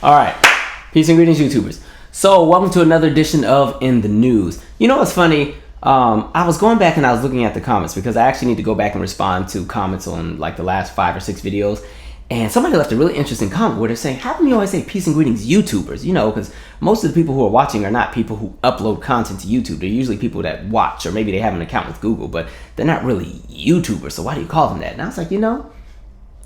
All right. Peace and greetings, YouTubers. So, welcome to another edition of In the News. You know what's funny? I was going back and I was looking at the comments because I actually need to go back and respond to comments on like the last 5 or 6 videos. And somebody left a really interesting comment where they're saying, how come you always say peace and greetings YouTubers? You know, because most of the people who are watching are not people who upload content to YouTube. They're usually people that watch, or maybe they have an account with Google, but they're not really YouTubers. So why do you call them that? And I was like, you know,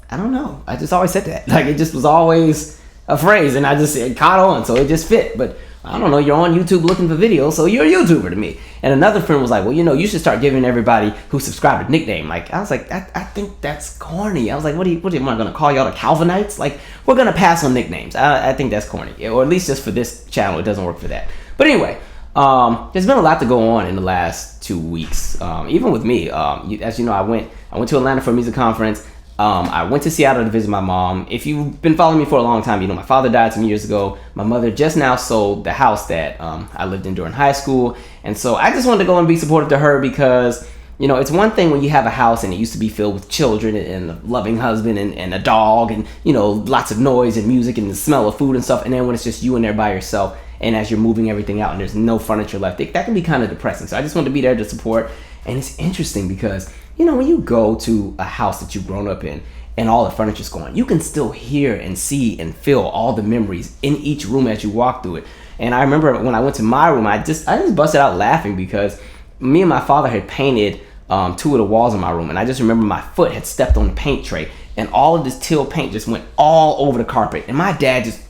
I don't know. I just always said that. Like, it just was always a phrase, and it caught on, so it just fit. But I don't know, you're on YouTube looking for videos, so you're a YouTuber to me. And another friend was like, well, you know, you should start giving everybody who subscribed a nickname. Like, I was like, I think that's corny. I was like, what am I gonna call y'all the Calvinites? Like, we're gonna pass on nicknames. I think that's corny, or at least just for this channel, it doesn't work for that. But anyway, there's been a lot to go on in the last 2 weeks. Even with me, as you know, I went to Atlanta for a music conference. I went to Seattle to visit my mom. If you've been following me for a long time, you know my father died some years ago. My mother just now sold the house that I lived in during high school. And so I just wanted to go and be supportive to her because, you know, it's one thing when you have a house and it used to be filled with children and a loving husband and a dog and, you know, lots of noise and music and the smell of food and stuff. And then when it's just you in there by yourself and as you're moving everything out and there's no furniture left, that can be kind of depressing. So I just wanted to be there to support. And it's interesting because, you know, when you go to a house that you've grown up in and all the furniture's gone, you can still hear and see and feel all the memories in each room as you walk through it. And I remember when I went to my room, I just busted out laughing because me and my father had painted 2 of the walls in my room. And I just remember my foot had stepped on the paint tray and all of this teal paint just went all over the carpet. And my dad just,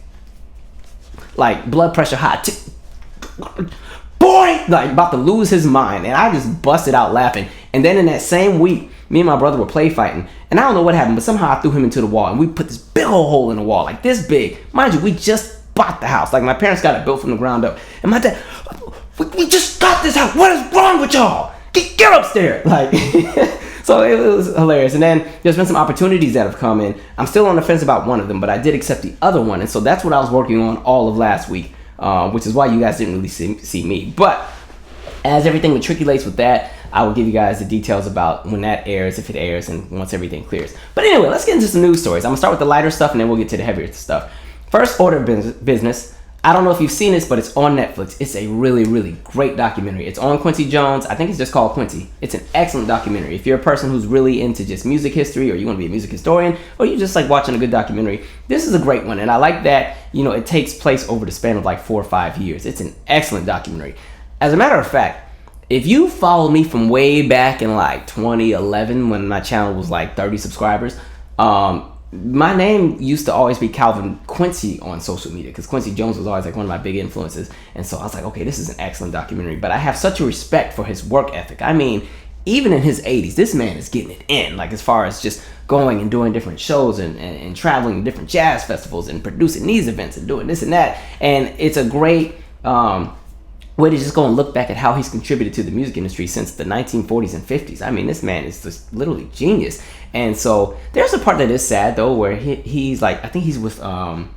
like, blood pressure high, boy, like about to lose his mind. And I just busted out laughing. And then in that same week, me and my brother were play fighting. And I don't know what happened, but somehow I threw him into the wall. And we put this big old hole in the wall, like this big. Mind you, we just bought the house. Like, my parents got it built from the ground up. And my dad, we just got this house. What is wrong with y'all? Get upstairs. Like, so it was hilarious. And then there's been some opportunities that have come in. I'm still on the fence about one of them, but I did accept the other one. And so that's what I was working on all of last week, which is why you guys didn't really see me. But as everything matriculates with that, I will give you guys the details about when that airs, if it airs, and once everything clears. But anyway, let's get into some news stories. I'm going to start with the lighter stuff, and then we'll get to the heavier stuff. First order of business. I don't know if you've seen this, but it's on Netflix. It's a really, really great documentary. It's on Quincy Jones. I think it's just called Quincy. It's an excellent documentary. If you're a person who's really into just music history, or you want to be a music historian, or you just like watching a good documentary, this is a great one. And I like that, you know, it takes place over the span of like 4 or 5 years. It's an excellent documentary. As a matter of fact, if you follow me from way back in like 2011 when my channel was like 30 subscribers, my name used to always be Calvin Quincy on social media because Quincy Jones was always like one of my big influences. And so I was like, okay, this is an excellent documentary. But I have such a respect for his work ethic. I mean, even in his 80s, this man is getting it in, like as far as just going and doing different shows and traveling to different jazz festivals and producing these events and doing this and that. And it's a great way to just go and look back at how he's contributed to the music industry since the 1940s and 50s. I mean, this man is just literally genius. And so there's a part that is sad though, where he's like, I think he's with what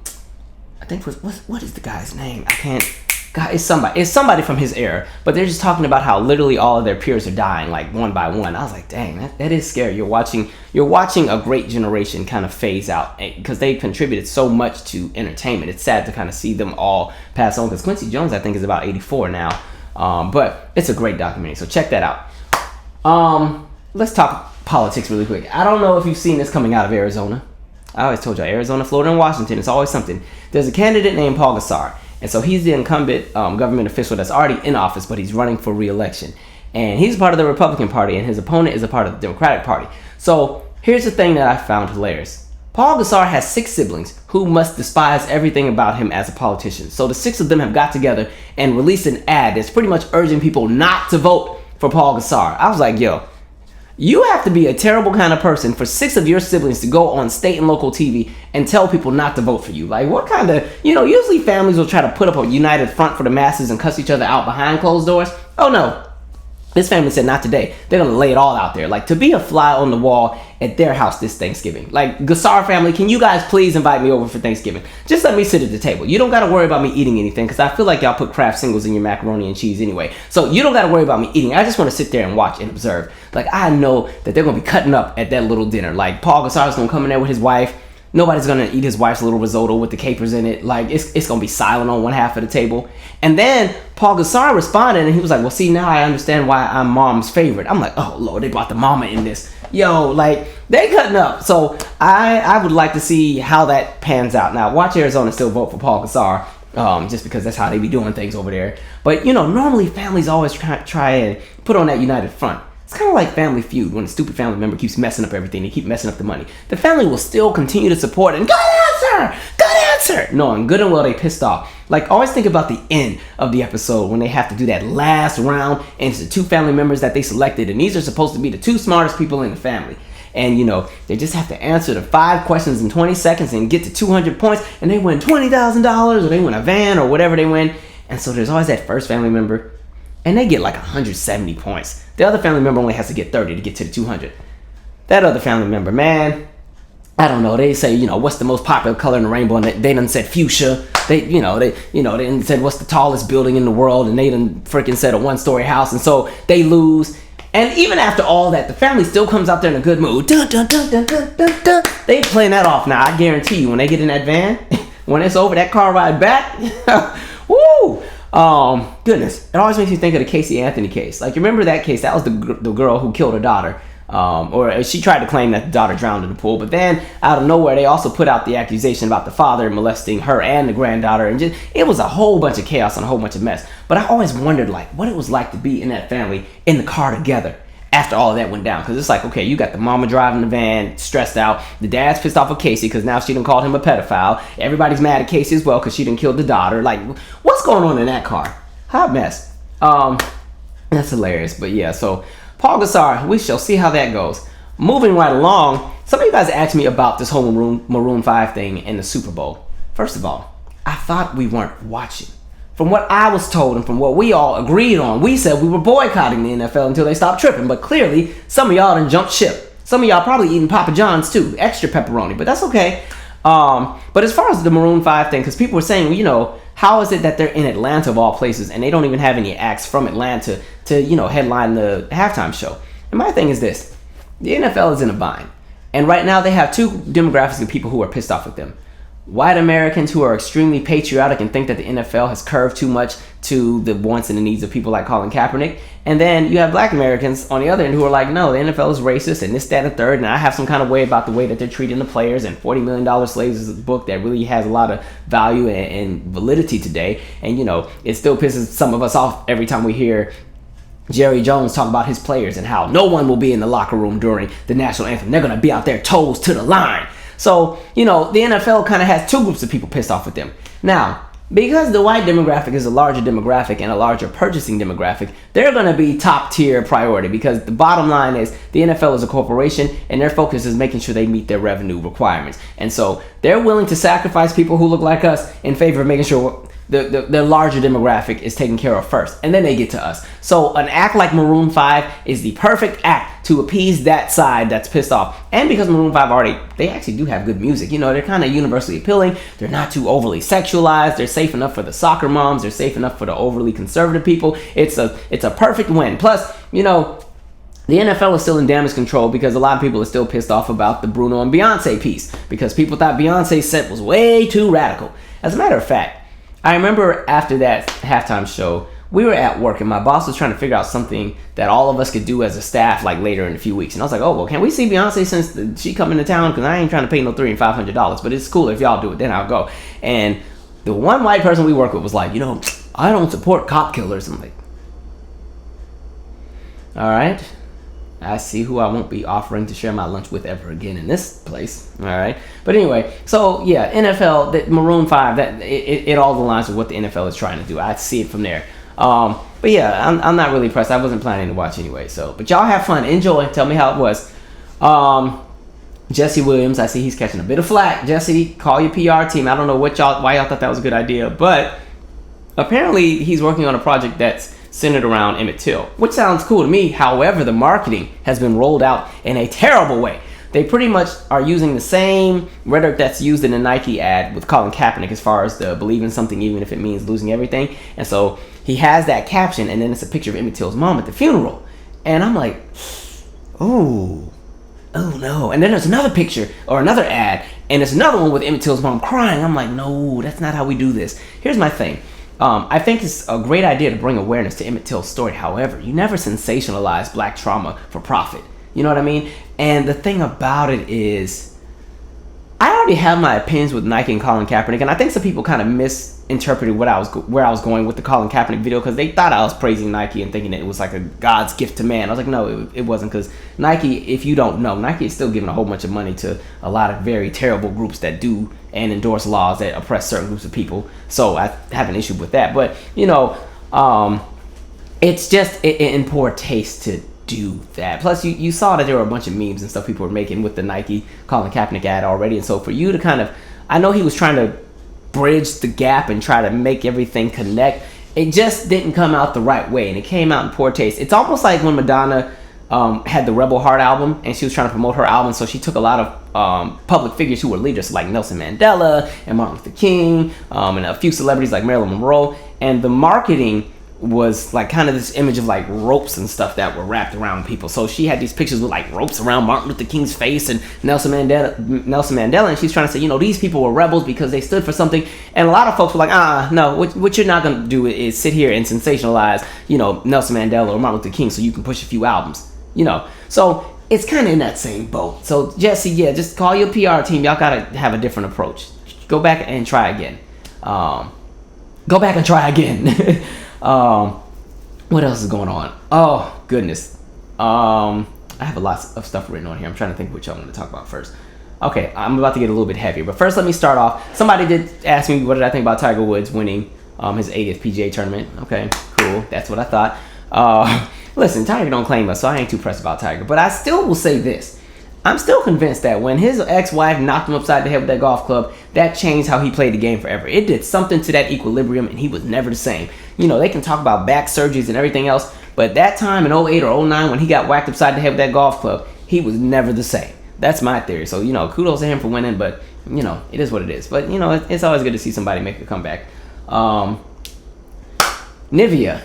is the guy's name? I can't. God, it's somebody from his era, but they're just talking about how literally all of their peers are dying like one by one. I was like, dang, that is scary. You're watching a great generation kind of phase out because they contributed so much to entertainment. It's sad to kind of see them all pass on because Quincy Jones, I think, is about 84 now. But it's a great documentary, so check that out. Let's talk politics really quick. I don't know if you've seen this coming out of Arizona. I always told you, Arizona, Florida, and Washington, it's always something. There's a candidate named Paul Gosar. And so he's the incumbent government official that's already in office, but he's running for re-election. And he's part of the Republican Party, and his opponent is a part of the Democratic Party. So here's the thing that I found hilarious. Paul Gosar has 6 siblings who must despise everything about him as a politician. So the 6 of them have got together and released an ad that's pretty much urging people not to vote for Paul Gosar. I was like, yo, you have to be a terrible kind of person for 6 of your siblings to go on state and local TV and tell people not to vote for you. Like, what kind of, you know, usually families will try to put up a united front for the masses and cuss each other out behind closed doors. Oh no. This family said not today. They're going to lay it all out there. Like, to be a fly on the wall at their house this Thanksgiving. Like, Gosar family, can you guys please invite me over for Thanksgiving? Just let me sit at the table. You don't got to worry about me eating anything because I feel like y'all put Kraft singles in your macaroni and cheese anyway. So you don't got to worry about me eating. I just want to sit there and watch and observe. Like, I know that they're going to be cutting up at that little dinner. Like, Paul Gosar is going to come in there with his wife. Nobody's gonna eat his wife's little risotto with the capers in it. Like it's gonna be silent on one half of the table. And then Paul Gosar responded, and he was like, "Well, see, now I understand why I'm mom's favorite." I'm like, "Oh Lord, they brought the mama in this." Yo, like they cutting up. So I would like to see how that pans out. Now, watch Arizona still vote for Paul Gosar, just because that's how they be doing things over there. But normally families always try and put on that united front. It's kind of like Family Feud when a stupid family member keeps messing up everything. They keep messing up the money. The family will still continue to support and good answer, knowing good and well they pissed off. Like, always think about the end of the episode when they have to do that last round, and it's the 2 family members that they selected, and these are supposed to be the 2 smartest people in the family. And they just have to answer the 5 questions in 20 seconds and get to 200 points, and they win $20,000, or they win a van, or whatever they win. And so there's always that first family member, and they get like 170 points. The other family member only has to get 30 to get to the 200. That other family member, man, I don't know. They say, what's the most popular color in the rainbow, and they done said fuchsia. They done said what's the tallest building in the world, and they done freaking said a 1-story house, and so they lose. And even after all that, the family still comes out there in a good mood. Dun, dun, dun, dun, dun, dun, dun. They playing that off. Now, I guarantee you, when they get in that van, when it's over, that car ride back, woo! Goodness, it always makes me think of the Casey Anthony case. Like, you remember that case? That was the girl who killed her daughter. Or she tried to claim that the daughter drowned in the pool, but then out of nowhere they also put out the accusation about the father molesting her and the granddaughter, and it was a whole bunch of chaos and a whole bunch of mess. But I always wondered what it was like to be in that family in the car together after all of that went down, because it's like, okay, you got the mama driving the van, stressed out, the dad's pissed off at Casey because now she done called him a pedophile, everybody's mad at Casey as well because she done killed the daughter. Like, what's going on in that car? Hot mess. That's hilarious. But yeah, so Paul Gosar, we shall see how that goes. Moving right along, some of you guys asked me about this whole Maroon 5 thing in the Super Bowl. First of all, I thought we weren't watching. From what I was told and from what we all agreed on, we said we were boycotting the NFL until they stopped tripping. But clearly, some of y'all done jumped ship. Some of y'all probably eating Papa John's too, extra pepperoni, but that's okay. But as far as the Maroon 5 thing, because people were saying, how is it that they're in Atlanta of all places and they don't even have any acts from Atlanta to headline the halftime show? And my thing is this: the NFL is in a bind, and right now they have 2 demographics of people who are pissed off with them. White Americans who are extremely patriotic and think that the NFL has curved too much to the wants and the needs of people like Colin Kaepernick. And then you have black Americans on the other end who are like, no, the NFL is racist and this, that, and third, and I have some kind of way about the way that they're treating the players, and $40 Million Slaves is a book that really has a lot of value and validity today. And, it still pisses some of us off every time we hear Jerry Jones talk about his players and how no one will be in the locker room during the national anthem. They're going to be out there toes to the line. So, the NFL kind of has 2 groups of people pissed off with them. Now, because the white demographic is a larger demographic and a larger purchasing demographic, they're going to be top tier priority, because the bottom line is the NFL is a corporation and their focus is making sure they meet their revenue requirements. And so they're willing to sacrifice people who look like us in favor of making sure the larger demographic is taken care of first, and then they get to us. So an act like Maroon 5 is the perfect act to appease that side that's pissed off. And because Maroon 5 they actually do have good music. They're kind of universally appealing. They're not too overly sexualized. They're safe enough for the soccer moms. They're safe enough for the overly conservative people. It's a perfect win. Plus, the NFL is still in damage control because a lot of people are still pissed off about the Bruno and Beyonce piece, because people thought Beyonce's set was way too radical. As a matter of fact, I remember after that halftime show, we were at work and my boss was trying to figure out something that all of us could do as a staff later in a few weeks. And I was like, oh, well, can we see Beyonce since she coming to town? Because I ain't trying to pay no $300 and $500, but it's cool if y'all do it, then I'll go. And the one white person we work with was like, I don't support cop killers. I'm like, all right. I see who I won't be offering to share my lunch with ever again in this place. All right. But anyway, so yeah, NFL, that Maroon 5, that it all aligns with what the NFL is trying to do. I see it from there. But yeah, I'm not really impressed. I wasn't planning to watch anyway. But y'all have fun. Enjoy. Tell me how it was. Jesse Williams, I see he's catching a bit of flack. Jesse, call your PR team. I don't know why y'all thought that was a good idea, but apparently he's working on a project that's centered around Emmett Till, which sounds cool to me. However, the marketing has been rolled out in a terrible way. They pretty much are using the same rhetoric that's used in the Nike ad with Colin Kaepernick as far as the believe in something even if it means losing everything. And so he has that caption, and then it's a picture of Emmett Till's mom at the funeral. And I'm like, oh no. And then there's another picture or another ad, And there's another one with Emmett Till's mom crying. I'm like, no, that's not how we do this. Here's my thing. I think it's a great idea to bring awareness to Emmett Till's story. However, you never sensationalize black trauma for profit. You know what I mean? And the thing about it is, I already have my opinions with Nike and Colin Kaepernick, and I think some people kind of misinterpreted where I was going with the Colin Kaepernick video, because they thought I was praising Nike and thinking that it was like a God's gift to man. I was like, no, it wasn't, because Nike, if you don't know, Nike is still giving a whole bunch of money to a lot of very terrible groups that do and endorse laws that oppress certain groups of people. So I have an issue with that. But, it's just in poor taste to do that. Plus, you saw that there were a bunch of memes and stuff people were making with the Nike Colin Kaepernick ad already. And so for you to kind of, I know he was trying to bridge the gap and try to make everything connect. It just didn't come out the right way, and it came out in poor taste. It's almost like when Madonna had the Rebel Heart album, and she was trying to promote her album, so she took a lot of public figures who were leaders like Nelson Mandela and Martin Luther King, and a few celebrities like Marilyn Monroe, and the marketing was like kind of this image of like ropes and stuff that were wrapped around people. So she had these pictures with like ropes around Martin Luther King's face and Nelson Mandela, and she's trying to say, these people were rebels because they stood for something. And a lot of folks were like, no, what you're not gonna do is sit here and sensationalize, Nelson Mandela or Martin Luther King so you can push a few albums, So it's kind of in that same boat. So Jesse, just call your PR team. Y'all gotta have a different approach. Go back and try again. What else is going on? Oh, goodness. I have a lot of stuff written on here. I'm trying to think which I'm going to talk about first. Okay, I'm about to get a little bit heavier. But first, let me start off. Somebody did ask me what did I think about Tiger Woods winning his 80th PGA tournament. Okay, cool. That's what I thought. Listen, Tiger don't claim us, so I ain't too pressed about Tiger. But I still will say this. I'm still convinced that when his ex-wife knocked him upside the head with that golf club, that changed how he played the game forever. It did something to that equilibrium, and he was never the same. They can talk about back surgeries and everything else, but that time in 08 or 09 when he got whacked upside the head with that golf club, he was never the same. That's my theory. So, kudos to him for winning, but, it is what it is. But, it's always good to see somebody make a comeback. Nivea.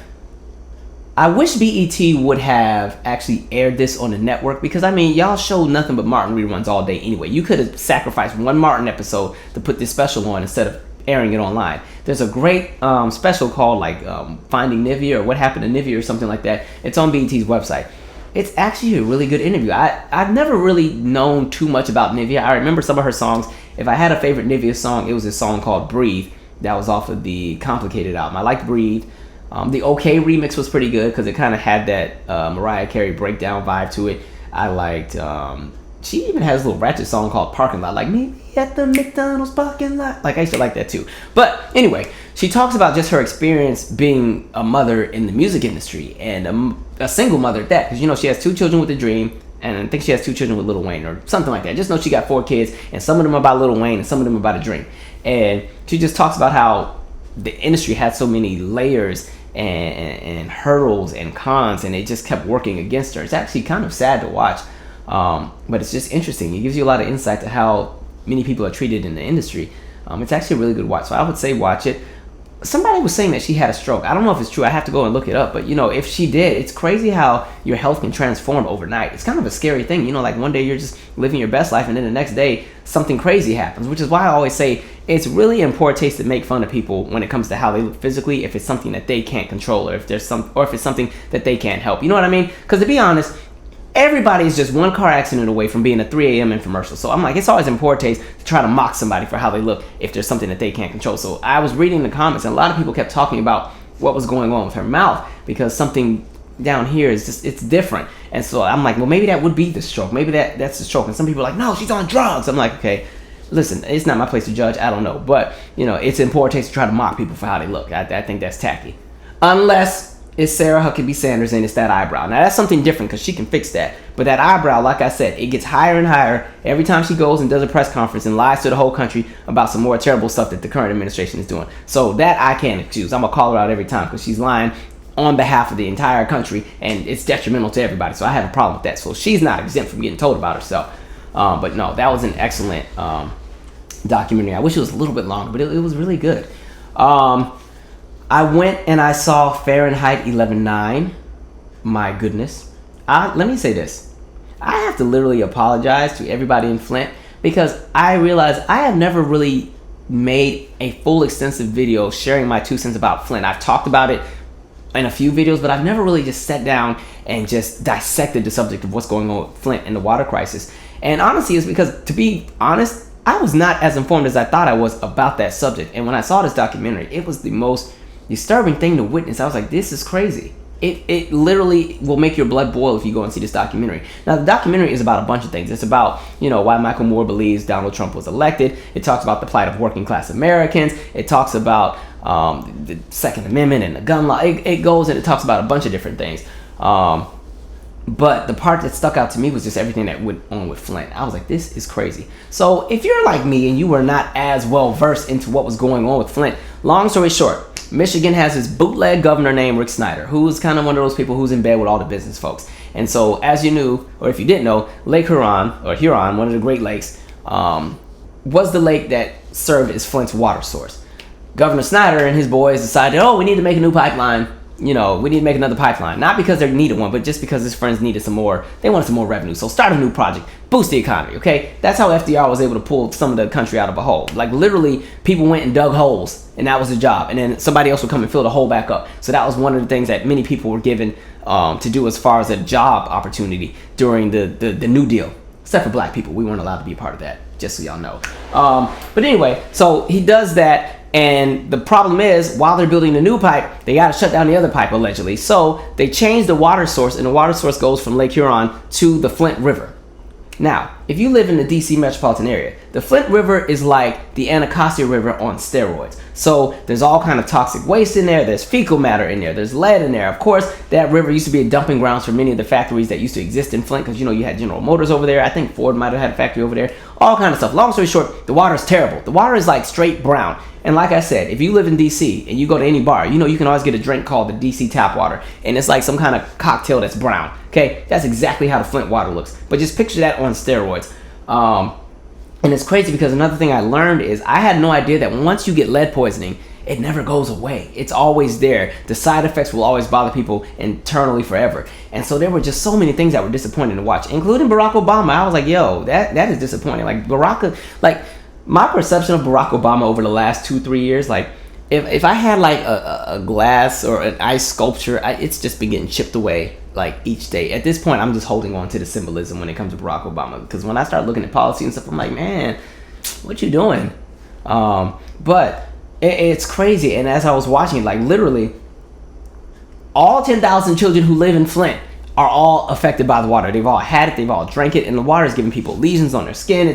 I wish BET would have actually aired this on the network, because y'all showed nothing but Martin reruns all day anyway. You could have sacrificed one Martin episode to put this special on instead of airing it online. There's a great special called Finding Nivea or What Happened to Nivea or something like that. It's on BET's website. It's actually a really good interview. I've never really known too much about Nivea. I remember some of her songs. If I had a favorite Nivea song, it was a song called Breathe that was off of the Complicated album. I liked Breathe. The OK remix was pretty good because it kind of had that Mariah Carey breakdown vibe to it. I liked, she even has a little ratchet song called Parking Lot, like maybe at the McDonald's parking lot. I used to like that too. But anyway, she talks about just her experience being a mother in the music industry, and a single mother at that, because she has 2 children with a dream, and I think she has 2 children with Lil Wayne or something like that. Just know she got 4 kids, and some of them are about Lil Wayne and some of them are about a dream. And she just talks about how the industry had so many layers and hurdles and cons, and it just kept working against her. It's actually kind of sad to watch, but it's just interesting. It gives you a lot of insight to how many people are treated in the industry. It's actually a really good watch, so I would say watch it. Somebody was saying that she had a stroke. I don't know if it's true. I have to go and look it up. But, if she did, it's crazy how your health can transform overnight. It's kind of a scary thing. Like one day you're just living your best life, and then the next day something crazy happens, which is why I always say it's really in poor taste to make fun of people when it comes to how they look physically, if it's something that they can't control, or if it's something that they can't help. You know what I mean? Because to be honest, everybody is just one car accident away from being a 3 a.m. infomercial. So I'm like, it's always in poor taste to try to mock somebody for how they look if there's something that they can't control. So I was reading the comments, and a lot of people kept talking about what was going on with her mouth, because something down here is just, it's different. And so I'm like, well, maybe that would be the stroke. Maybe that's the stroke. And some people are like, no, she's on drugs. I'm like, okay, listen, it's not my place to judge. I don't know. But, it's in poor taste to try to mock people for how they look. I think that's tacky. Unless it's Sarah Huckabee Sanders and it's that eyebrow. Now, that's something different because she can fix that. But that eyebrow, like I said, it gets higher and higher every time she goes and does a press conference and lies to the whole country about some more terrible stuff that the current administration is doing. So that I can't excuse. I'm going to call her out every time because she's lying on behalf of the entire country, and it's detrimental to everybody. So I have a problem with that. So she's not exempt from getting told about herself. But no, that was an excellent documentary. I wish it was a little bit longer, but it was really good. I went and I saw Fahrenheit 11/9. My goodness. Let me say this. I have to literally apologize to everybody in Flint because I realized I have never really made a full extensive video sharing my 2 cents about Flint. I've talked about it in a few videos, but I've never really just sat down and just dissected the subject of what's going on with Flint and the water crisis. And honestly, it's because, to be honest, I was not as informed as I thought I was about that subject. And when I saw this documentary, it was the most disturbing thing to witness. I was like, this is crazy. It literally will make your blood boil if you go and see this documentary. Now, the documentary is about a bunch of things. It's about, why Michael Moore believes Donald Trump was elected. It talks about the plight of working class Americans. It talks about the Second Amendment and the gun law. It goes and it talks about a bunch of different things. But the part that stuck out to me was just everything that went on with Flint. I was like, this is crazy. So if you're like me and you were not as well versed into what was going on with Flint, long story short, Michigan has this bootleg governor named Rick Snyder, who's kind of one of those people who's in bed with all the business folks. And so, as you knew, or if you didn't know, Lake Huron, one of the Great Lakes, was the lake that served as Flint's water source. Governor Snyder and his boys decided, we need to make a new pipeline. We need to make another pipeline. Not because they needed one, but just because his friends needed some more. They wanted some more revenue. So start a new project. Boost the economy, okay? That's how FDR was able to pull some of the country out of a hole. Like, literally, people went and dug holes, and that was the job. And then somebody else would come and fill the hole back up. So that was one of the things that many people were given to do as far as a job opportunity during the New Deal. Except for black people. We weren't allowed to be a part of that, just so y'all know. But anyway, so he does that. And the problem is, while they're building the new pipe, they got to shut down the other pipe, allegedly. So they changed the water source, and the water source goes from Lake Huron to the Flint River. Now, if you live in the DC metropolitan area, the Flint River is like the Anacostia River on steroids. So there's all kind of toxic waste in there. There's fecal matter in there. There's lead in there. Of course, that river used to be a dumping grounds for many of the factories that used to exist in Flint, because, you had General Motors over there. I think Ford might have had a factory over there. All kind of stuff. Long story short, the water is terrible. The water is like straight brown. And like I said, if you live in DC and you go to any bar, you can always get a drink called the DC tap water. And it's like some kind of cocktail that's brown. Okay, that's exactly how the Flint water looks. But just picture that on steroids. And it's crazy because another thing I learned is I had no idea that once you get lead poisoning, it never goes away. It's always there. The side effects will always bother people internally forever. And so there were just so many things that were disappointing to watch, including Barack Obama. I was like, yo, that is disappointing. My perception of Barack Obama over the last 2-3 years, like, if I had like a glass or an ice sculpture, it's just been getting chipped away like each day. At this point, I'm just holding on to the symbolism when it comes to Barack Obama, because when I start looking at policy and stuff, I'm like, man, what you doing? But it's crazy. And as I was watching, like, literally all 10,000 children who live in Flint are all affected by the water. They've all had it, they've all drank it, and the water is giving people lesions on their skin.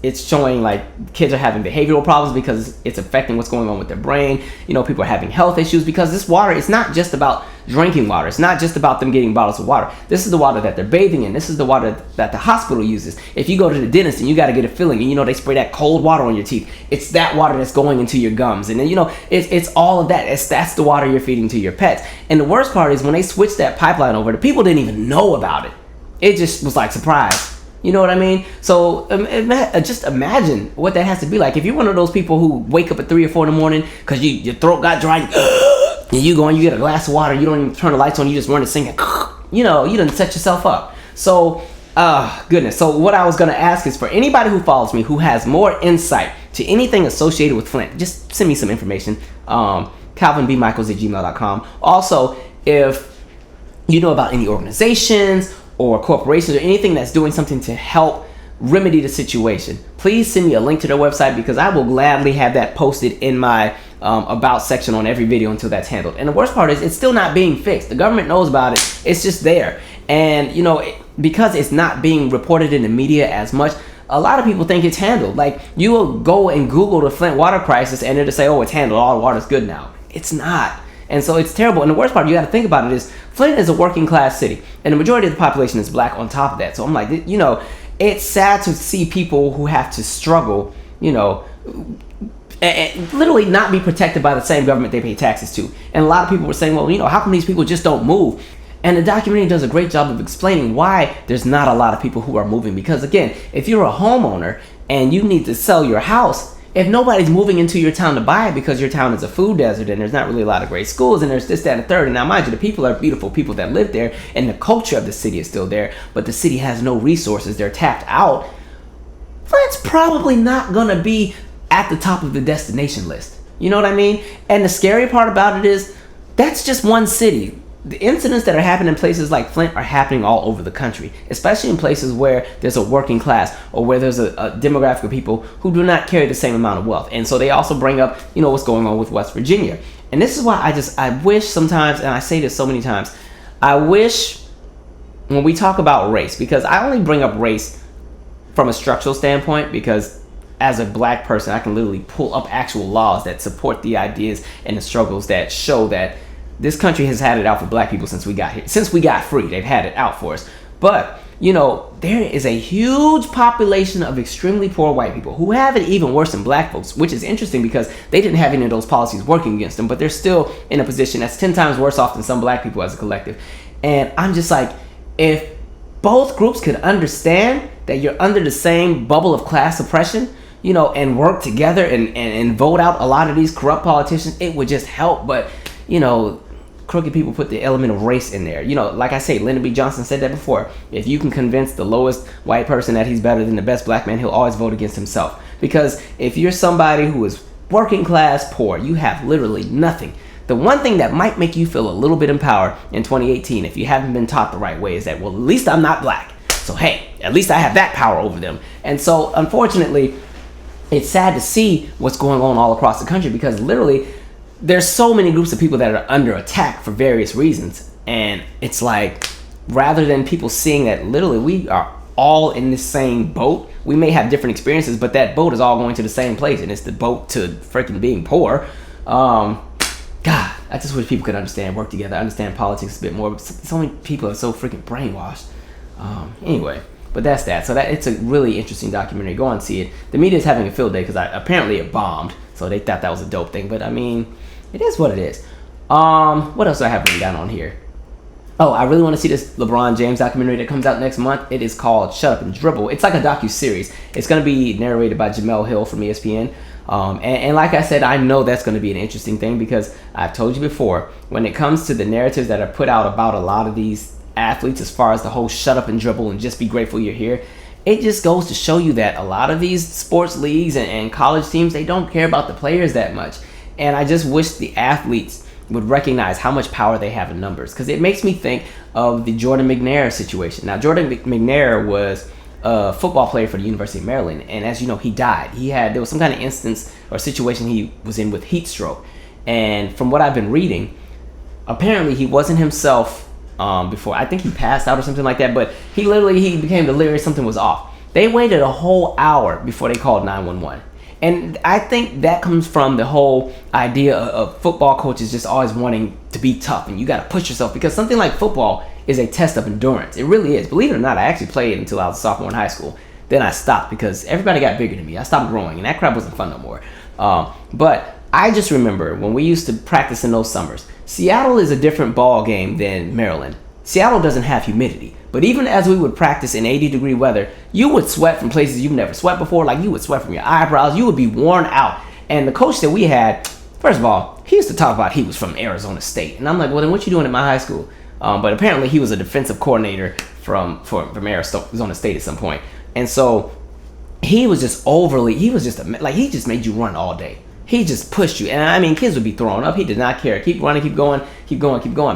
It's showing like kids are having behavioral problems because it's affecting what's going on with their brain. People are having health issues because this water, it's not just about drinking water. It's not just about them getting bottles of water. This is the water that they're bathing in. This is the water that the hospital uses. If you go to the dentist and you got to get a filling and they spray that cold water on your teeth, it's that water that's going into your gums. And then it's all of that. That's the water you're feeding to your pets. And the worst part is when they switched that pipeline over, the people didn't even know about it. It just was like surprise. You know what I mean? So just imagine what that has to be like. If you're one of those people who wake up at 3 or 4 in the morning because your throat got dry, and you go and you get a glass of water, you don't even turn the lights on, you just run and sing it, you done set yourself up. So, goodness. So what I was going to ask is for anybody who follows me who has more insight to anything associated with Flint, just send me some information. CalvinBMichaels@gmail.com. Also, if you know about any organizations or corporations or anything that's doing something to help remedy the situation, please send me a link to their website, because I will gladly have that posted in my about section on every video until that's handled. And the worst part is it's still not being fixed. The government knows about it. It's just there. And, because it's not being reported in the media as much, a lot of people think it's handled. Like, you will go and Google the Flint water crisis and it'll say, oh, it's handled. All the water's good now. It's not. And so it's terrible. And the worst part, you got to think about it, is Flint is a working class city, and the majority of the population is black on top of that. So I'm like, it's sad to see people who have to struggle, and literally not be protected by the same government they pay taxes to. And a lot of people were saying, well, how come these people just don't move? And the documentary does a great job of explaining why there's not a lot of people who are moving. Because again, if you're a homeowner and you need to sell your house, if nobody's moving into your town to buy it because your town is a food desert and there's not really a lot of great schools and there's this, that, and the third, and now mind you, the people are beautiful people that live there and the culture of the city is still there, but the city has no resources, they're tapped out, Flint's probably not gonna be at the top of the destination list. You know what I mean? And the scary part about it is that's just one city. The incidents that are happening in places like Flint are happening all over the country, especially in places where there's a working class or where there's a demographic of people who do not carry the same amount of wealth. And so they also bring up, what's going on with West Virginia. And this is why I wish sometimes, and I say this so many times, I wish when we talk about race, because I only bring up race from a structural standpoint, because as a black person, I can literally pull up actual laws that support the ideas and the struggles that show that this country has had it out for black people since we got here. Since we got free, they've had it out for us. But, there is a huge population of extremely poor white people who have it even worse than black folks, which is interesting because they didn't have any of those policies working against them, but they're still in a position that's 10 times worse off than some black people as a collective. And I'm just like, if both groups could understand that you're under the same bubble of class oppression, and work together and vote out a lot of these corrupt politicians, it would just help. But, crooked people put the element of race in there. Like I say, Lyndon B. Johnson said that before. If you can convince the lowest white person that he's better than the best black man, he'll always vote against himself. Because if you're somebody who is working class poor, you have literally nothing. The one thing that might make you feel a little bit empowered in 2018, if you haven't been taught the right way, is that, well, at least I'm not black. So, hey, at least I have that power over them. And so, unfortunately, it's sad to see what's going on all across the country, because literally there's so many groups of people that are under attack for various reasons. And it's like, rather than people seeing that literally we are all in the same boat, we may have different experiences, but that boat is all going to the same place, and it's the boat to freaking being poor. God, I just wish people could understand, work together, understand politics a bit more. But so many people are so freaking brainwashed. Anyway, but that's that. So it's a really interesting documentary. Go and see it. The media is having a field day because apparently it bombed, so they thought that was a dope thing. But I mean, it is what it is. What else do I have written down on here? Oh, I really want to see this LeBron James documentary that comes out next month. It is called Shut Up and Dribble. It's like a docu-series. It's going to be narrated by Jamel Hill from ESPN. And like I said, I know that's going to be an interesting thing, because I've told you before, when it comes to the narratives that are put out about a lot of these athletes, as far as the whole shut up and dribble and just be grateful you're here, it just goes to show you that a lot of these sports leagues and college teams, they don't care about the players that much. And I just wish the athletes would recognize how much power they have in numbers, because it makes me think of the Jordan McNair situation. Now, Jordan McNair was a football player for the University of Maryland, and as you know, he died. There was some kind of instance or situation he was in with heat stroke. And from what I've been reading, apparently he wasn't himself before. I think he passed out or something like that, but he became delirious. Something was off. They waited a whole hour before they called 911. And I think that comes from the whole idea of football coaches just always wanting to be tough, and you got to push yourself, because something like football is a test of endurance. It really is. Believe it or not, I actually played until I was a sophomore in high school. Then I stopped because everybody got bigger than me. I stopped growing, and that crap wasn't fun no more. But I just remember when we used to practice in those summers, Seattle is a different ball game than Maryland. Seattle doesn't have humidity. But even as we would practice in 80-degree weather, you would sweat from places you've never sweat before. Like, you would sweat from your eyebrows. You would be worn out. And the coach that we had, first of all, he used to talk about he was from Arizona State. And I'm like, well, then what you doing at my high school? But apparently he was a defensive coordinator from Arizona State at some point. And so he was just he just made you run all day. He just pushed you. And I mean, kids would be throwing up. He did not care. Keep running, keep going.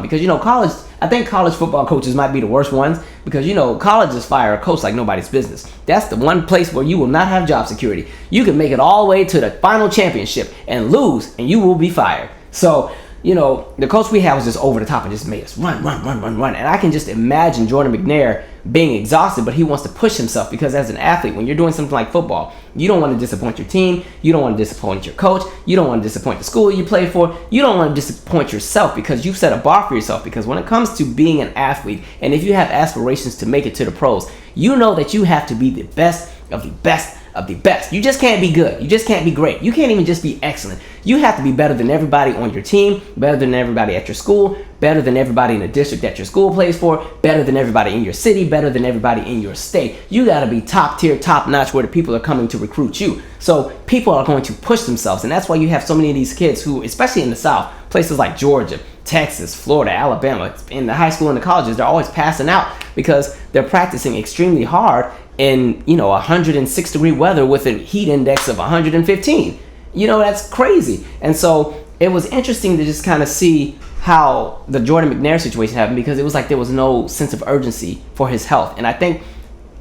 Because, I think college football coaches might be the worst ones, because, colleges fire a coach like nobody's business. That's the one place where you will not have job security. You can make it all the way to the final championship and lose, and you will be fired. So, the coach we had was just over the top and just made us run. And I can just imagine Jordan McNair being exhausted, but he wants to push himself, because as an athlete, when you're doing something like football, you don't want to disappoint your team. You don't want to disappoint your coach. You don't want to disappoint the school you play for. You don't want to disappoint yourself, because you've set a bar for yourself. Because when it comes to being an athlete, and if you have aspirations to make it to the pros, you know that you have to be the best of the best of the best. You just can't be good. You just can't be great. You can't even just be excellent. You have to be better than everybody on your team, better than everybody at your school, better than everybody in the district that your school plays for, better than everybody in your city, better than everybody in your state. You got to be top tier, top notch, where the people are coming to recruit you. So people are going to push themselves, and that's why you have so many of these kids who, especially in the South, places like Georgia, Texas, Florida, Alabama, in the high school and the colleges, they're always passing out because they're practicing extremely hard in 106 degree weather with a heat index of 115. That's crazy. And so it was interesting to just kind of see how the Jordan McNair situation happened, because it was like there was no sense of urgency for his health. And I think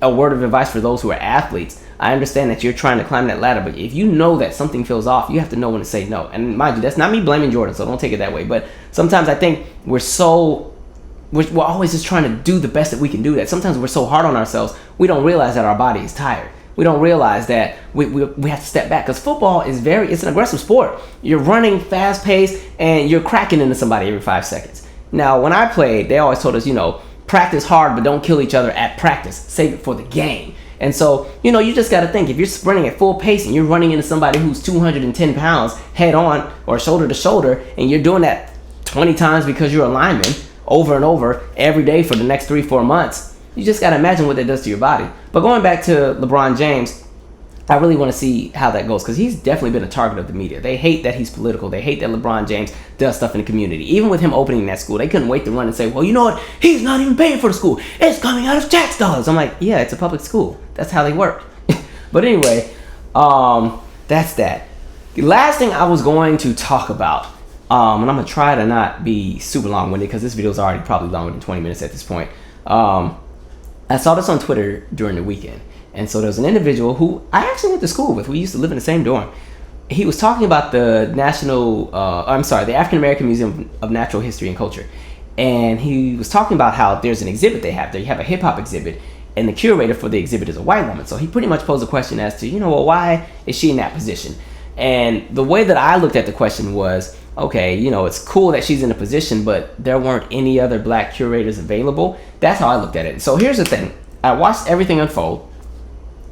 a word of advice for those who are athletes: I understand that you're trying to climb that ladder, but if you know that something feels off, you have to know when to say no. And mind you, that's not me blaming Jordan, so don't take it that way. But sometimes I think we're always just trying to do the best that we can do, that sometimes we're so hard on ourselves, we don't realize that our body is tired. We don't realize that we have to step back, because football is it's an aggressive sport. You're running fast paced and you're cracking into somebody every 5 seconds. Now, when I played, they always told us, practice hard, but don't kill each other at practice. Save it for the game. And so, you just got to think, if you're sprinting at full pace and you're running into somebody who's 210 pounds head on or shoulder to shoulder, and you're doing that 20 times because you're a lineman over and over every day for the next 3-4 months, you just got to imagine what that does to your body. But going back to LeBron James, I really want to see how that goes, because he's definitely been a target of the media. They hate that he's political. They hate that LeBron James does stuff in the community. Even with him opening that school, they couldn't wait to run and say, well, you know what? He's not even paying for the school. It's coming out of tax dollars. I'm like, yeah, it's a public school. That's how they work. But anyway, that's that. The last thing I was going to talk about, and I'm going to try to not be super long-winded, because this video is already probably longer than 20 minutes at this point. I saw this on Twitter during the weekend. And so there was an individual who I actually went to school with. We used to live in the same dorm. He was talking about the the African American Museum of Natural History and Culture. And he was talking about how there's an exhibit they have. They have a hip hop exhibit, and the curator for the exhibit is a white woman. So he pretty much posed a question as to, why is she in that position? And the way that I looked at the question was, okay, it's cool that she's in a position, but there weren't any other black curators available. That's how I looked at it. So here's the thing. I watched everything unfold,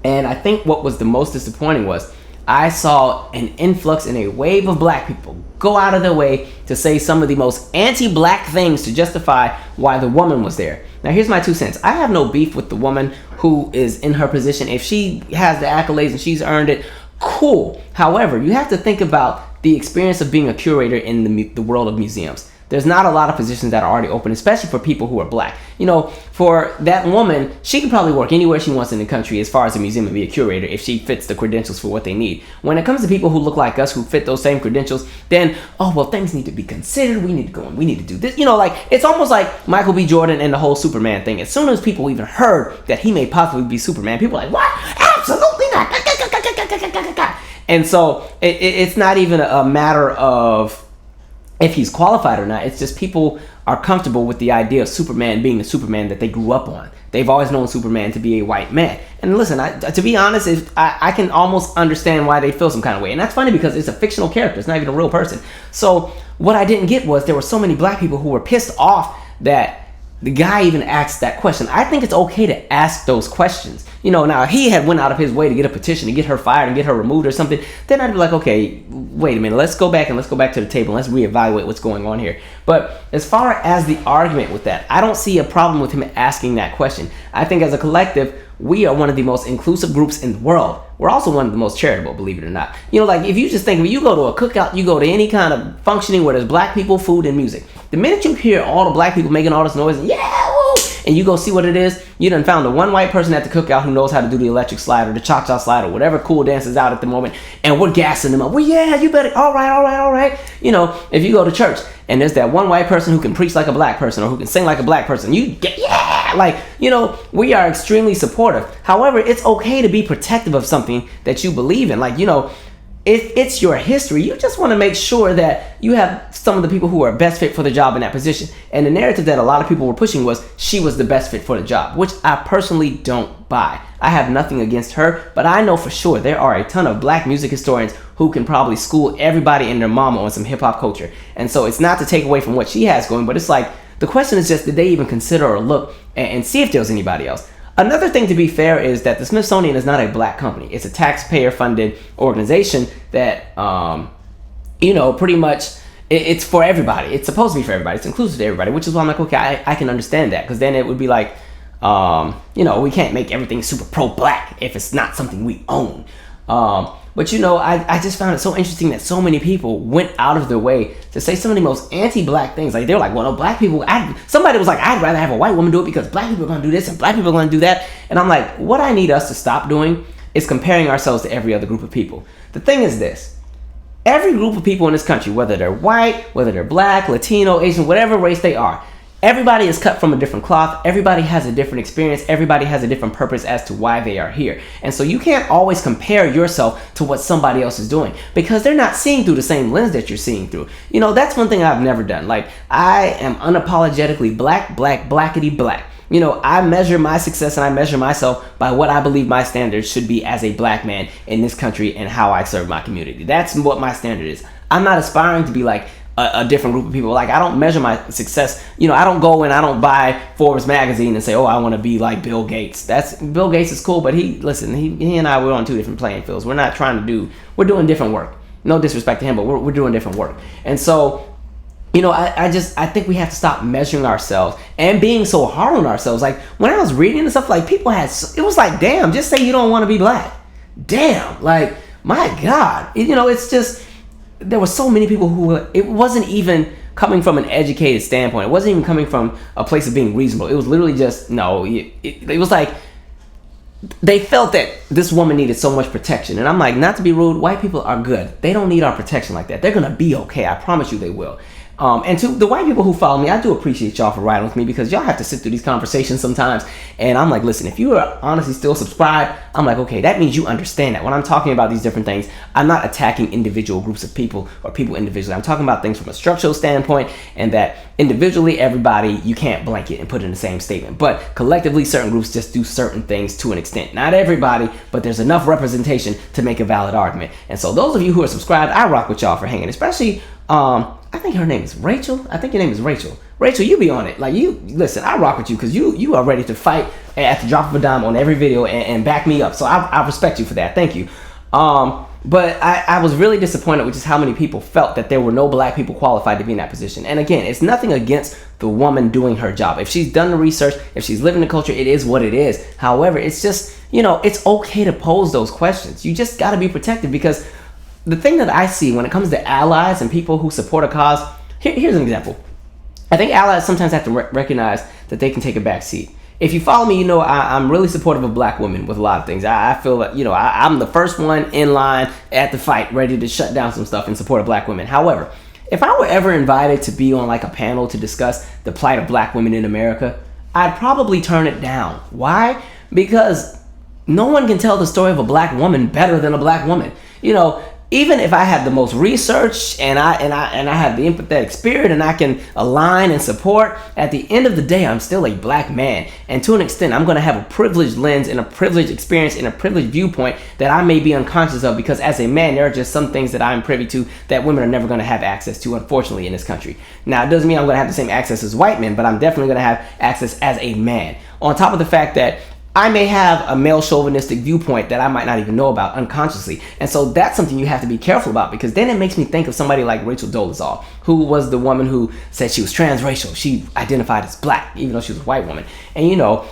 and I think what was the most disappointing was I saw an influx in a wave of black people go out of their way to say some of the most anti-black things to justify why the woman was there. Now, here's my 2 cents. I have no beef with the woman who is in her position. If she has the accolades and she's earned it, cool. However, you have to think about the experience of being a curator in the world of museums. There's not a lot of positions that are already open, especially for people who are black. For that woman, she can probably work anywhere she wants in the country as far as a museum and be a curator if she fits the credentials for what they need. When it comes to people who look like us, who fit those same credentials, then, things need to be considered. We need to go and we need to do this. It's almost like Michael B. Jordan and the whole Superman thing. As soon as people even heard that he may possibly be Superman, people are like, what? Absolutely not. And so it's not even a matter of if he's qualified or not. It's just people are comfortable with the idea of Superman being the Superman that they grew up on. They've always known Superman to be a white man. And listen, to be honest, I can almost understand why they feel some kind of way. And that's funny, because it's a fictional character. It's not even a real person. So what I didn't get was there were so many black people who were pissed off that the guy even asked that question. I think it's okay to ask those questions. Now he had went out of his way to get a petition to get her fired and get her removed or something. Then I'd be like, okay, wait a minute. Let's go back to the table. Let's reevaluate what's going on here. But as far as the argument with that, I don't see a problem with him asking that question. I think as a collective, we are one of the most inclusive groups in the world. We're also one of the most charitable, believe it or not. If you just think, when you go to a cookout, you go to any kind of functioning where there's black people, food, and music. The minute you hear all the black people making all this noise, yeah, woo, and you go see what it is, you done found the one white person at the cookout who knows how to do the electric slide or the cha-cha slide or whatever cool dance is out at the moment, and we're gassing them up. Well, yeah, you better, all right. If you go to church and there's that one white person who can preach like a black person or who can sing like a black person, you get, we are extremely supportive. However, it's okay to be protective of something that you believe in. It's your history. You just want to make sure that you have some of the people who are best fit for the job in that position. And the narrative that a lot of people were pushing was she was the best fit for the job, which I personally don't buy. I have nothing against her, but I know for sure there are a ton of black music historians who can probably school everybody and their mama on some hip hop culture. And so it's not to take away from what she has going, but it's like, the question is just, did they even consider or look and see if there was anybody else? Another thing, to be fair, is that the Smithsonian is not a black company. It's a taxpayer-funded organization that, pretty much it's for everybody. It's supposed to be for everybody. It's inclusive to everybody, which is why I'm like, okay, I can understand that, because then it would be like, we can't make everything super pro-black if it's not something we own. But I just found it so interesting that so many people went out of their way to say some of the most anti-black things. Like, they were like, well, no, black people, somebody was like, I'd rather have a white woman do it because black people are going to do this and black people are going to do that. And I'm like, what I need us to stop doing is comparing ourselves to every other group of people. The thing is this: every group of people in this country, whether they're white, whether they're black, Latino, Asian, whatever race they are, everybody is cut from a different cloth. Everybody has a different experience. Everybody has a different purpose as to why they are here. And so you can't always compare yourself to what somebody else is doing, because they're not seeing through the same lens that you're seeing through. That's one thing I've never done. Like, I am unapologetically blackity black. I measure my success and I measure myself by what I believe my standards should be as a black man in this country and how I serve my community. That's what my standard is. I'm not aspiring to be like a different group of people. Like, I don't measure my success. I don't go and I don't buy Forbes magazine and say, oh, I want to be like Bill Gates. Bill Gates is cool, but he and I, we're on two different playing fields. We're doing different work. No disrespect to him, but we're doing different work. And so, I think we have to stop measuring ourselves and being so hard on ourselves. Like, when I was reading and stuff, like, it was like, damn, just say you don't want to be black. Damn, like, my God. It's just, there were so many people who, it wasn't even coming from an educated standpoint. It wasn't even coming from a place of being reasonable. It was literally just, it was like, they felt that this woman needed so much protection. And I'm like, not to be rude, white people are good. They don't need our protection like that. They're going to be okay. I promise you they will. And to the white people who follow me, I do appreciate y'all for riding with me, because y'all have to sit through these conversations sometimes. And I'm like, listen, if you are honestly still subscribed, I'm like, okay, that means you understand that when I'm talking about these different things, I'm not attacking individual groups of people or people individually. I'm talking about things from a structural standpoint, and that individually, everybody, you can't blanket and put in the same statement. But collectively, certain groups just do certain things to an extent. Not everybody, but there's enough representation to make a valid argument. And so those of you who are subscribed, I rock with y'all for hanging, especially, I think her name is Rachel. I think your name is Rachel. Rachel, you be on it. Like, listen, I rock with you because you are ready to fight at the drop of a dime on every video and back me up. So I respect you for that. Thank you. But I was really disappointed with just how many people felt that there were no black people qualified to be in that position. And again, it's nothing against the woman doing her job. If she's done the research, if she's living the culture, it is what it is. However, it's just, it's okay to pose those questions. You just got to be protected, because the thing that I see when it comes to allies and people who support a cause, here's an example. I think allies sometimes have to recognize that they can take a back seat. If you follow me, I'm really supportive of black women with a lot of things. I feel that, I'm the first one in line at the fight, ready to shut down some stuff in support of black women. However, if I were ever invited to be on like a panel to discuss the plight of black women in America, I'd probably turn it down. Why? Because no one can tell the story of a black woman better than a black woman. Even if I had the most research and I have the empathetic spirit and I can align and support, at the end of the day, I'm still a black man. And to an extent, I'm going to have a privileged lens and a privileged experience and a privileged viewpoint that I may be unconscious of, because as a man, there are just some things that I'm privy to that women are never going to have access to, unfortunately, in this country. Now, it doesn't mean I'm going to have the same access as white men, but I'm definitely going to have access as a man. On top of the fact that I may have a male chauvinistic viewpoint that I might not even know about unconsciously. And so that's something you have to be careful about, because then it makes me think of somebody like Rachel Dolezal, who was the woman who said she was transracial. She identified as black, even though she was a white woman. And,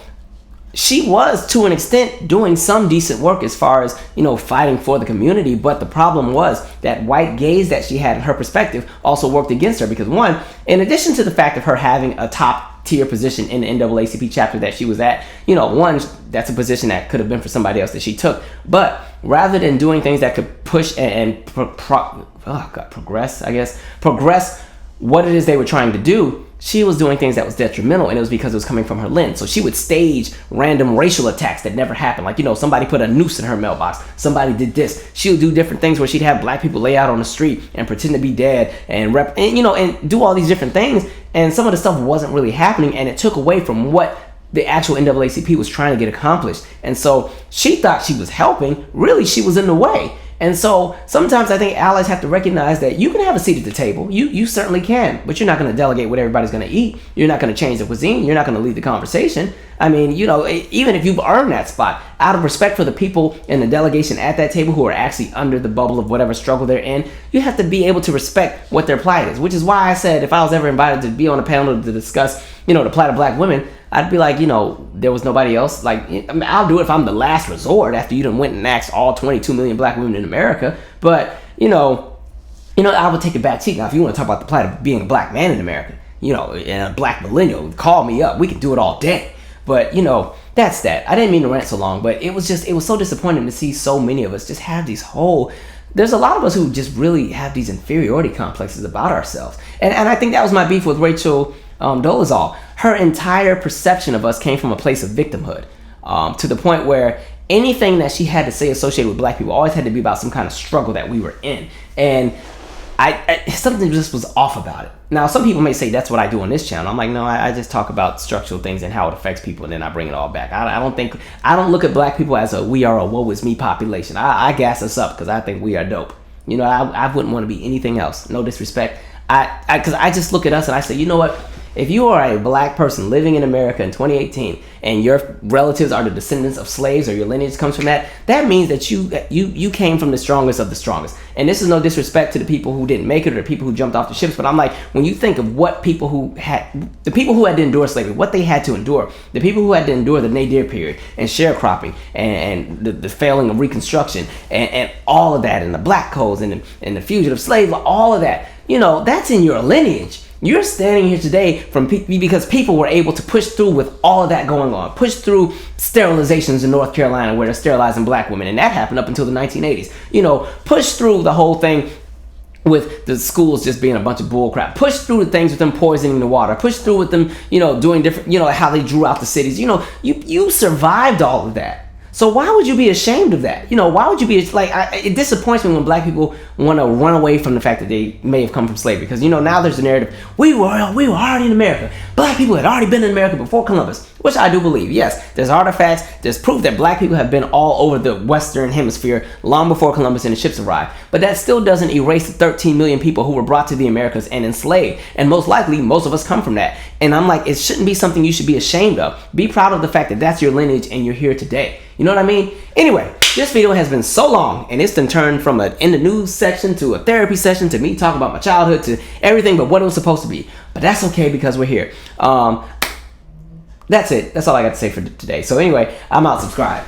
she was, to an extent, doing some decent work as far as, fighting for the community. But the problem was that white gaze that she had in her perspective also worked against her, because one, in addition to the fact of her having a top tier position in the NAACP chapter that she was at, one, that's a position that could have been for somebody else that she took. But rather than doing things that could push and progress what it is they were trying to do, she was doing things that was detrimental, and it was because it was coming from her lens. So she would stage random racial attacks that never happened. Like, somebody put a noose in her mailbox. Somebody did this. She would do different things where she'd have black people lay out on the street and pretend to be dead and and do all these different things. And some of the stuff wasn't really happening, and it took away from what the actual NAACP was trying to get accomplished. And so she thought she was helping. Really, she was in the way. And so sometimes I think allies have to recognize that you can have a seat at the table. You certainly can, but you're not going to delegate what everybody's going to eat. You're not going to change the cuisine. You're not going to lead the conversation. I mean, even if you've earned that spot, out of respect for the people in the delegation at that table who are actually under the bubble of whatever struggle they're in, you have to be able to respect what their plight is, which is why I said if I was ever invited to be on a panel to discuss, the plight of black women, I'd be like, there was nobody else. Like, I mean, I'll do it if I'm the last resort after you done went and asked all 22 million black women in America. But, I would take a back seat. Now, if you want to talk about the plight of being a black man in America, and a black millennial, call me up. We can do it all day. But, that's that. I didn't mean to rant so long, but it was so disappointing to see so many of us just have there's a lot of us who just really have these inferiority complexes about ourselves. And I think that was my beef with Rachel Dolezal. Her entire perception of us came from a place of victimhood, to the point where anything that she had to say associated with black people always had to be about some kind of struggle that we were in. And something just was off about it. Now, some people may say that's what I do on this channel. I'm like, no, I just talk about structural things and how it affects people, and then I bring it all back. I don't look at black people as we are a woe is me population. I gas us up because I think we are dope. I wouldn't want to be anything else. No disrespect. Because I just look at us and I say, you know what? If you are a black person living in America in 2018 and your relatives are the descendants of slaves, or your lineage comes from that means that you came from the strongest of the strongest. And this is no disrespect to the people who didn't make it or the people who jumped off the ships, but I'm like, when you think of what the people who had to endure slavery, what they had to endure, the people who had to endure the nadir period and sharecropping and the failing of Reconstruction and all of that, and the black codes and the fugitive slave, all of that, that's in your lineage. You're standing here today because people were able to push through with all of that going on. Push through sterilizations in North Carolina where they're sterilizing black women. And that happened up until the 1980s. Push through the whole thing with the schools just being a bunch of bull crap. Push through the things with them poisoning the water. Push through with them, doing different, how they drew out the cities. You survived all of that. So why would you be ashamed of that? Why would you be it disappoints me when black people want to run away from the fact that they may have come from slavery, because now there's a narrative, we were already in America. Black people had already been in America before Columbus, which I do believe. Yes, there's artifacts, there's proof that black people have been all over the Western Hemisphere long before Columbus and the ships arrived. But that still doesn't erase the 13 million people who were brought to the Americas and enslaved. And most likely, most of us come from that. And I'm like, it shouldn't be something you should be ashamed of. Be proud of the fact that that's your lineage and you're here today. You know what I mean? Anyway, this video has been so long, and it's been turned from in the news section to a therapy session to me talking about my childhood to everything but what it was supposed to be. But that's okay because we're here. That's it. That's all I got to say for today. So anyway, I'm out. Subscribe.